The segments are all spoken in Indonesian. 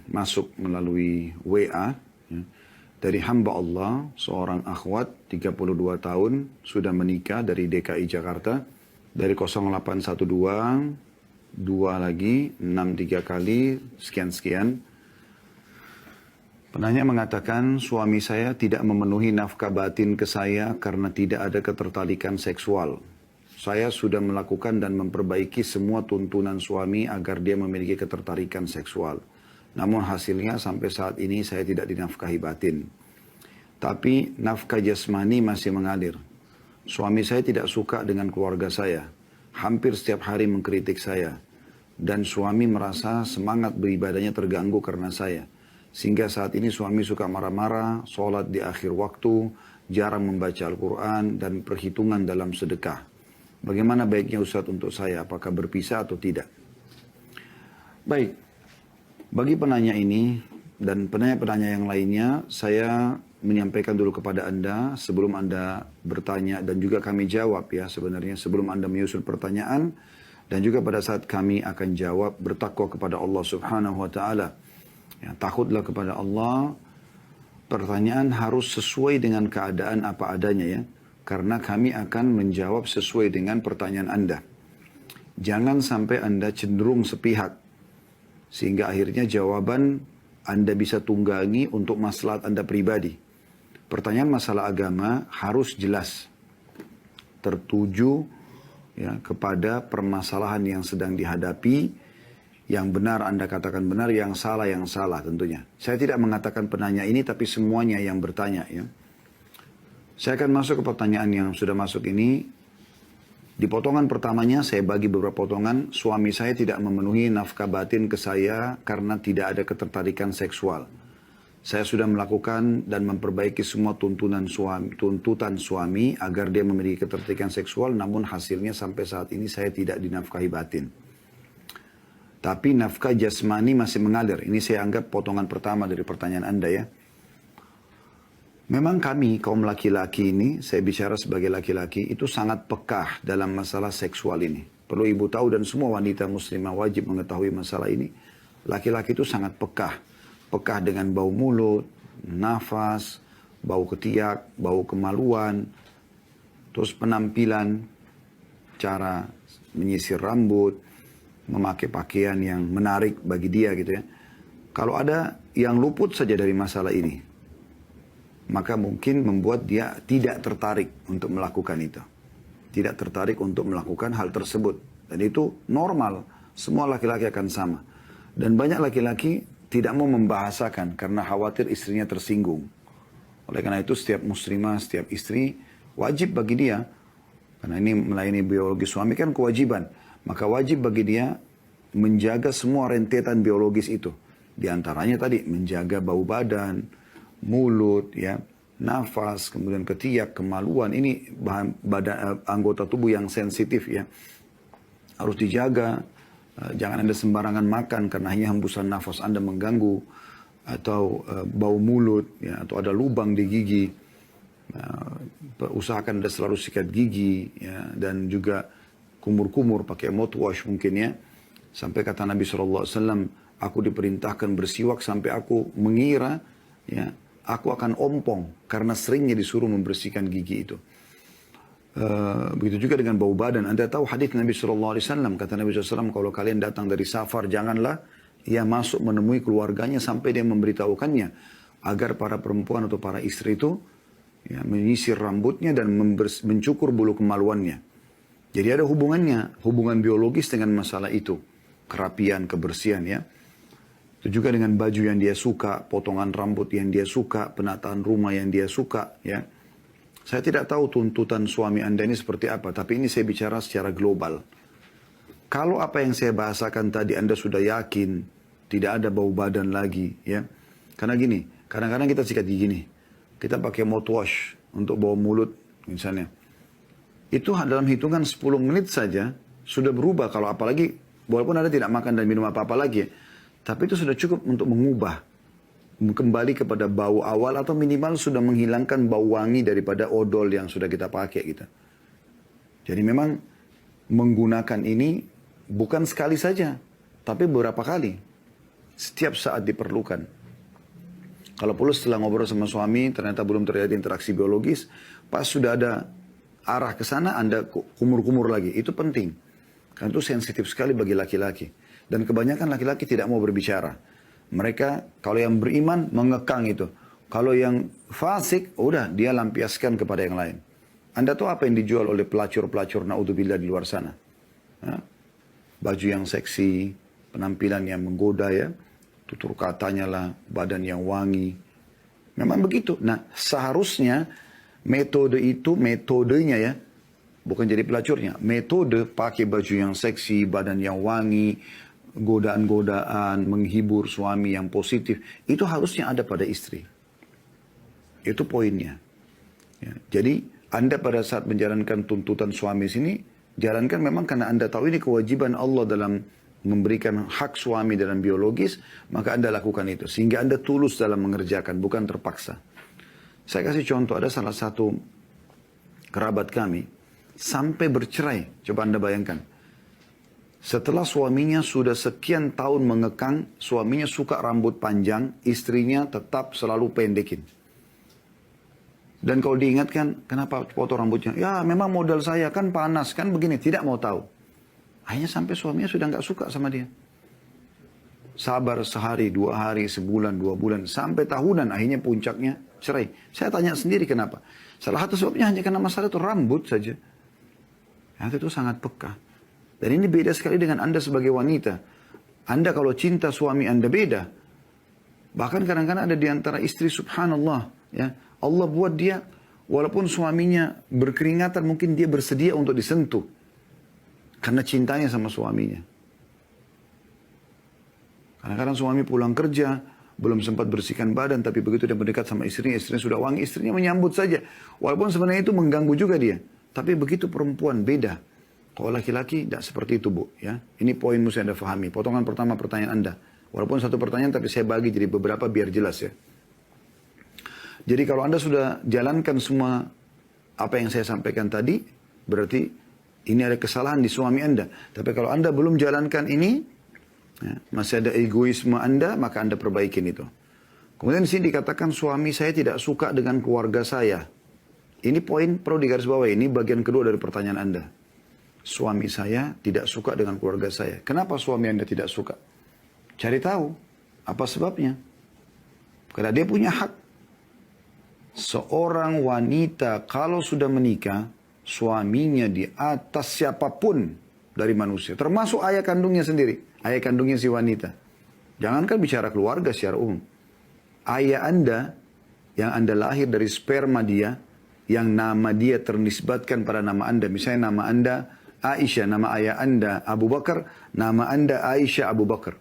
masuk melalui WA ya, dari hamba Allah, seorang akhwat 32 tahun, sudah menikah dari DKI Jakarta, dari 0812, 2 lagi, 63 kali, sekian-sekian. Penanya mengatakan, suami saya tidak memenuhi nafkah batin ke saya karena tidak ada ketertarikan seksual. Saya sudah melakukan dan memperbaiki semua tuntunan suami agar dia memiliki ketertarikan seksual. Namun hasilnya sampai saat ini saya tidak dinafkahi batin. Tapi nafkah jasmani masih mengalir. Suami saya tidak suka dengan keluarga saya. Hampir setiap hari mengkritik saya. Dan suami merasa semangat beribadahnya terganggu karena saya. Sehingga saat ini suami suka marah-marah, sholat di akhir waktu, jarang membaca Al-Quran, dan perhitungan dalam sedekah. Bagaimana baiknya Ustadz untuk saya? Apakah berpisah atau tidak? Baik, bagi penanya ini dan penanya-penanya yang lainnya, saya menyampaikan dulu kepada Anda sebelum Anda bertanya dan juga kami jawab ya sebenarnya sebelum Anda menyusun pertanyaan dan juga pada saat kami akan jawab, bertakwa kepada Allah Subhanahu wa taala. Ya, takutlah kepada Allah. Pertanyaan harus sesuai dengan keadaan apa adanya ya. Karena kami akan menjawab sesuai dengan pertanyaan Anda. Jangan sampai Anda cenderung sepihak. Sehingga akhirnya jawaban Anda bisa tunggangi untuk maslahat Anda pribadi. Pertanyaan masalah agama harus jelas. Tertuju ya, kepada permasalahan yang sedang dihadapi. Yang benar Anda katakan benar, yang salah tentunya. Saya tidak mengatakan penanya ini, tapi semuanya yang bertanya ya. Saya akan masuk ke pertanyaan yang sudah masuk ini. Di potongan pertamanya saya bagi beberapa potongan. Suami saya tidak memenuhi nafkah batin ke saya karena tidak ada ketertarikan seksual. Saya sudah melakukan dan memperbaiki semua tuntutan suami agar dia memiliki ketertarikan seksual. Namun hasilnya sampai saat ini saya tidak dinafkahi batin. Tapi nafkah jasmani masih mengalir. Ini saya anggap potongan pertama dari pertanyaan Anda ya. Memang kami kaum laki-laki ini, saya bicara sebagai laki-laki, itu sangat pekah dalam masalah seksual ini. Perlu ibu tahu dan semua wanita muslimah wajib mengetahui masalah ini. Laki-laki itu sangat pekah. Pekah dengan bau mulut, nafas, bau ketiak, bau kemaluan, terus penampilan, cara menyisir rambut, memakai pakaian yang menarik bagi dia gitu ya. Kalau ada yang luput saja dari masalah ini, maka mungkin membuat dia tidak tertarik untuk melakukan itu. Tidak tertarik untuk melakukan hal tersebut. Dan itu normal. Semua laki-laki akan sama. Dan banyak laki-laki tidak mau membahasakan karena khawatir istrinya tersinggung. Oleh karena itu setiap muslimah, setiap istri wajib bagi dia. Karena ini melayani biologi suami kan kewajiban. Maka wajib bagi dia menjaga semua rentetan biologis itu. Di antaranya tadi menjaga bau badan, mulut, ya, nafas, kemudian ketiak, kemaluan. Ini anggota tubuh yang sensitif ya. Harus dijaga. Jangan Anda sembarangan makan karena hanya hembusan nafas Anda mengganggu. Atau bau mulut, ya, atau ada lubang di gigi. Usahakan Anda selalu sikat gigi, ya, dan juga kumur-kumur pakai mouthwash mungkin ya. Sampai kata Nabi SAW, aku diperintahkan bersiwak sampai aku mengira ya, aku akan ompong karena seringnya disuruh membersihkan gigi itu. Begitu juga dengan bau badan. Anda tahu hadis Nabi SAW, kata Nabi SAW, kalau kalian datang dari safar, janganlah ia masuk menemui keluarganya sampai dia memberitahukannya. Agar para perempuan atau para istri itu ya, menyisir rambutnya dan mencukur bulu kemaluannya. Jadi ada hubungannya, hubungan biologis dengan masalah itu. Kerapian, kebersihan ya. Itu juga dengan baju yang dia suka, potongan rambut yang dia suka, penataan rumah yang dia suka ya. Saya tidak tahu tuntutan suami Anda ini seperti apa, tapi ini saya bicara secara global. Kalau apa yang saya bahasakan tadi Anda sudah yakin, tidak ada bau badan lagi ya. Karena gini, kadang-kadang kita sikat gigi nih. Kita pakai mouthwash untuk bau mulut misalnya. Itu dalam hitungan 10 menit saja sudah berubah. Kalau apalagi, walaupun Anda tidak makan dan minum apa-apa lagi ya, tapi itu sudah cukup untuk mengubah. Kembali kepada bau awal atau minimal sudah menghilangkan bau wangi daripada odol yang sudah kita pakai gitu. Jadi memang menggunakan ini bukan sekali saja, tapi beberapa kali. setiap saat diperlukan. Kalau perlu setelah ngobrol sama suami, ternyata belum terjadi interaksi biologis, pas sudah ada arah ke sana, Anda kumur-kumur lagi. Itu penting. Karena itu sensitif sekali bagi laki-laki. Dan kebanyakan laki-laki tidak mau berbicara. Mereka, kalau yang beriman, mengekang itu. Kalau yang fasik, udah dia lampiaskan kepada yang lain. Anda tahu apa yang dijual oleh pelacur-pelacur naudzubillah di luar sana? Ya? Baju yang seksi, penampilan yang menggoda ya. Tutur katanya lah, badan yang wangi. Memang begitu. Nah, seharusnya metode itu, metodenya ya, bukan jadi pelacurnya. Metode pakai baju yang seksi, badan yang wangi, godaan-godaan, menghibur suami yang positif. Itu harusnya ada pada istri. Itu poinnya. Ya, jadi, Anda pada saat menjalankan tuntutan suami sini, jalankan memang karena Anda tahu ini kewajiban Allah dalam memberikan hak suami dalam biologis, maka Anda lakukan itu. Sehingga Anda tulus dalam mengerjakan, bukan terpaksa. Saya kasih contoh, ada salah satu kerabat kami, sampai bercerai. Coba Anda bayangkan. Setelah suaminya sudah sekian tahun mengekang, suaminya suka rambut panjang, istrinya tetap selalu pendekin. Dan kalau diingatkan, kenapa potong rambutnya? Ya memang modal saya kan panas, kan begini. Tidak mau tahu. Akhirnya sampai suaminya sudah nggak suka sama dia. Sabar sehari, 2 hari, sebulan, 2 bulan, sampai tahunan. Akhirnya puncaknya cerai. Saya tanya sendiri kenapa. Salah satu sebabnya hanya karena masalah itu rambut saja. Itu sangat peka. Dan ini beda sekali dengan Anda sebagai wanita. Anda kalau cinta suami Anda beda. Bahkan kadang-kadang ada di antara istri subhanallah. Ya, Allah buat dia, walaupun suaminya berkeringatan, mungkin dia bersedia untuk disentuh. Karena cintanya sama suaminya. Kadang-kadang suami pulang kerja, belum sempat bersihkan badan, tapi begitu dia mendekat sama istrinya sudah wangi, istrinya menyambut saja. Walaupun sebenarnya itu mengganggu juga dia. Tapi begitu perempuan beda. Kalau laki-laki tidak seperti itu, Bu. Ya. Ini poin mesti Anda fahami. Potongan pertama pertanyaan Anda. Walaupun satu pertanyaan, tapi saya bagi jadi beberapa biar jelas ya. Jadi kalau Anda sudah jalankan semua apa yang saya sampaikan tadi, berarti ini ada kesalahan di suami Anda. Tapi kalau Anda belum jalankan ini, ya, masih ada egoisme Anda, maka Anda perbaikin itu. Kemudian di sini dikatakan suami saya tidak suka dengan keluarga saya. Ini poin perlu digarisbawahi. Ini bagian kedua dari pertanyaan Anda. Suami saya tidak suka dengan keluarga saya. Kenapa suami Anda tidak suka? Cari tahu apa sebabnya. Karena dia punya hak. Seorang wanita kalau sudah menikah, suaminya di atas siapapun dari manusia. Termasuk ayah kandungnya sendiri. Ayah kandungnya si wanita. Jangankan bicara keluarga secara umum. Ayah Anda, yang Anda lahir dari sperma dia, yang nama dia ternisbatkan pada nama Anda. Misalnya nama Anda Aisyah, nama ayah Anda Abu Bakar, nama Anda Aisyah Abu Bakar.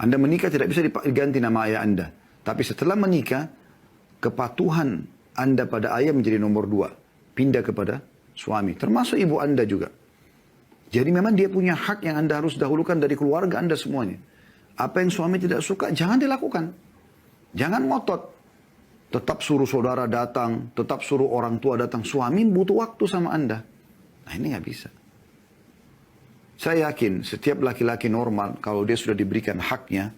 Anda menikah tidak bisa diganti nama ayah Anda. Tapi setelah menikah, kepatuhan Anda pada ayah menjadi nomor 2. Pindah kepada suami. Termasuk ibu Anda juga. Jadi memang dia punya hak yang Anda harus dahulukan dari keluarga Anda semuanya. Apa yang suami tidak suka, jangan dilakukan. Jangan ngotot. Tetap suruh saudara datang, tetap suruh orang tua datang. Suami butuh waktu sama Anda. Nah ini nggak bisa. Saya yakin setiap laki-laki normal, kalau dia sudah diberikan haknya,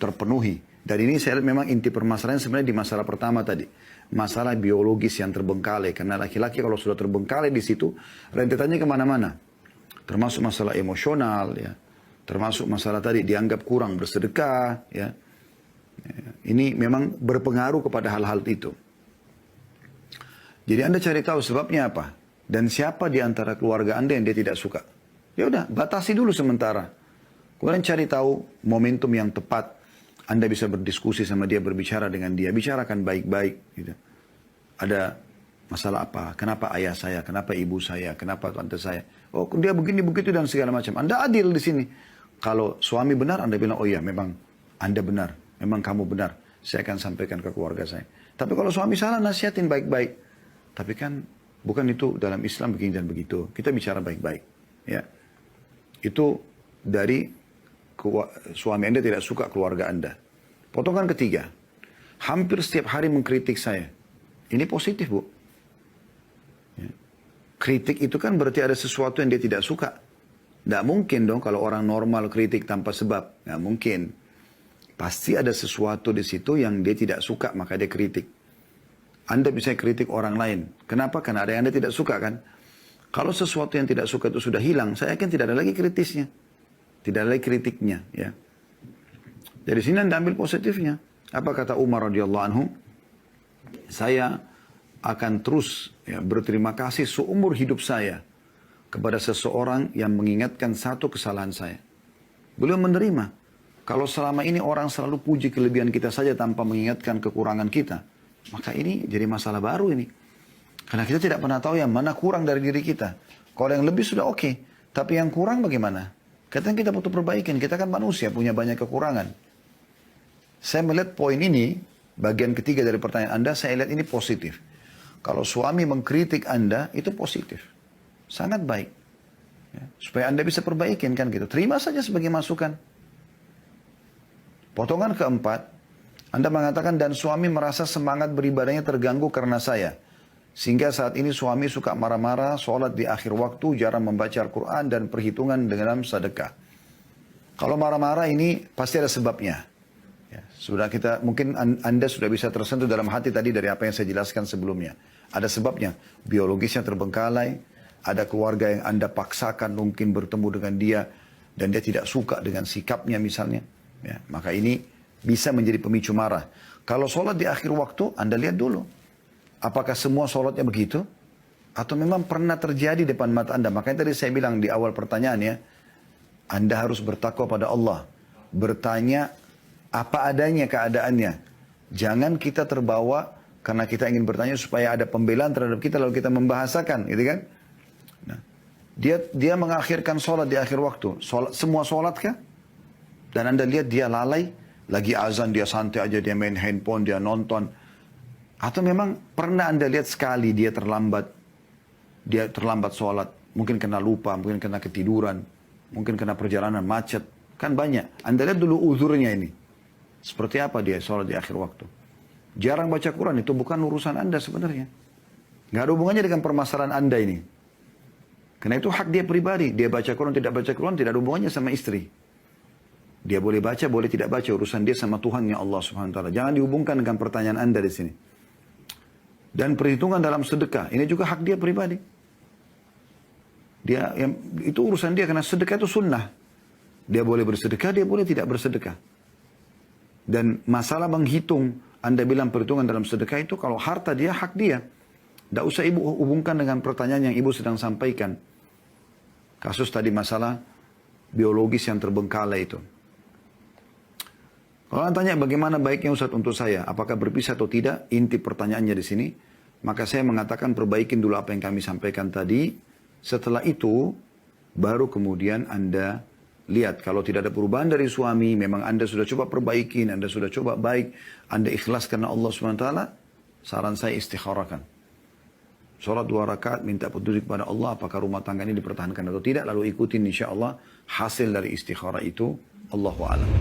terpenuhi. Dan ini saya lihat memang inti permasalahan sebenarnya di masalah pertama tadi. Masalah biologis yang terbengkalai. Karena laki-laki kalau sudah terbengkalai di situ, rentetannya kemana-mana. Termasuk masalah emosional, ya. Termasuk masalah tadi dianggap kurang bersedekah, ya. Ini memang berpengaruh kepada hal-hal itu. Jadi Anda cari tahu sebabnya apa. Dan siapa di antara keluarga Anda yang dia tidak suka. Ya udah, batasi dulu sementara. Kemudian cari tahu momentum yang tepat. Anda bisa berdiskusi sama dia, berbicara dengan dia. Bicarakan baik-baik. Gitu. Ada masalah apa? Kenapa ayah saya? Kenapa ibu saya? Kenapa tante saya? Oh dia begini, begitu dan segala macam. Anda adil di sini. Kalau suami benar, Anda bilang, oh iya memang Anda benar. Memang kamu benar. Saya akan sampaikan ke keluarga saya. Tapi kalau suami salah, nasihatin baik-baik. Tapi kan bukan itu dalam Islam begini dan begitu. Kita bicara baik-baik. Ya. Itu dari suami Anda tidak suka keluarga Anda. Potongan ketiga. Hampir setiap hari mengkritik saya. Ini positif, Bu. Ya. Kritik itu kan berarti ada sesuatu yang dia tidak suka. Tidak mungkin dong kalau orang normal kritik tanpa sebab. Nggak mungkin. Pasti ada sesuatu di situ yang dia tidak suka, maka dia kritik. Anda bisa kritik orang lain. Kenapa? Karena ada yang Anda tidak suka kan? Kalau sesuatu yang tidak suka itu sudah hilang, saya yakin tidak ada lagi kritisnya. Tidak ada lagi kritiknya. Ya. Dari sini Anda ambil positifnya. Apa kata Umar radhiyallahu anhu? Saya akan terus berterima kasih seumur hidup saya kepada seseorang yang mengingatkan satu kesalahan saya. Beliau menerima. Kalau selama ini orang selalu puji kelebihan kita saja tanpa mengingatkan kekurangan kita, maka ini jadi masalah baru ini. Karena kita tidak pernah tahu yang mana kurang dari diri kita. Kalau yang lebih sudah oke, tapi yang kurang bagaimana? Kadang kita butuh perbaikan, kita kan manusia, punya banyak kekurangan. Saya melihat poin ini, bagian ketiga dari pertanyaan Anda, saya lihat ini positif. Kalau suami mengkritik Anda, itu positif. Sangat baik. Ya, supaya Anda bisa perbaikin kan gitu. Terima saja sebagai masukan. Potongan keempat, Anda mengatakan, dan suami merasa semangat beribadahnya terganggu karena saya. Sehingga saat ini suami suka marah-marah, sholat di akhir waktu, jarang membaca Al-Quran, dan perhitungan dengan sedekah. Kalau marah-marah ini pasti ada sebabnya. Ya, sudah kita, mungkin Anda sudah bisa tersentuh dalam hati tadi dari apa yang saya jelaskan sebelumnya. Ada sebabnya, biologisnya terbengkalai, ada keluarga yang Anda paksakan mungkin bertemu dengan dia, dan dia tidak suka dengan sikapnya misalnya. Ya, maka ini bisa menjadi pemicu marah. Kalau sholat di akhir waktu, Anda lihat dulu. Apakah semua sholatnya begitu? Atau memang pernah terjadi depan mata Anda? Makanya tadi saya bilang di awal pertanyaannya, Anda harus bertakwa pada Allah. Bertanya apa adanya keadaannya. Jangan kita terbawa karena kita ingin bertanya supaya ada pembelaan terhadap kita lalu kita membahasakan, gitu kan? Nah, dia mengakhirkan sholat di akhir waktu. Semua sholat kah? Dan Anda lihat dia lalai, lagi azan dia santai aja, dia main handphone, dia nonton. Atau memang pernah Anda lihat sekali dia terlambat sholat. Mungkin kena lupa, mungkin kena ketiduran, mungkin kena perjalanan macet. Kan banyak. Anda lihat dulu uzurnya ini. Seperti apa dia sholat di akhir waktu. Jarang baca Quran, itu bukan urusan Anda sebenarnya. Nggak ada hubungannya dengan permasalahan Anda ini. Karena itu hak dia pribadi. Dia baca Quran, tidak baca Quran, tidak ada hubungannya sama istri. Dia boleh baca, boleh tidak baca. Urusan dia sama Tuhannya Allah Subhanahu Wa Taala. Jangan dihubungkan dengan pertanyaan Anda di sini. Dan perhitungan dalam sedekah, ini juga hak dia pribadi. Itu urusan dia, karena sedekah itu sunnah. Dia boleh bersedekah, dia boleh tidak bersedekah. Dan masalah menghitung, Anda bilang perhitungan dalam sedekah itu, kalau harta dia, hak dia. Tidak usah ibu hubungkan dengan pertanyaan yang ibu sedang sampaikan. Kasus tadi masalah biologis yang terbengkalai itu. Kalau Anda tanya bagaimana baiknya Ustaz untuk saya, apakah berpisah atau tidak, inti pertanyaannya di sini, maka saya mengatakan perbaikin dulu apa yang kami sampaikan tadi. Setelah itu, baru kemudian Anda lihat. Kalau tidak ada perubahan dari suami, memang Anda sudah coba perbaikin, Anda sudah coba baik, Anda ikhlas karena Allah SWT, saran saya istikharakan. Sholat 2 rakaat, minta petunjuk kepada Allah, apakah rumah tangga ini dipertahankan atau tidak, lalu ikutin insya Allah hasil dari istikharah itu, Allahu a'lam.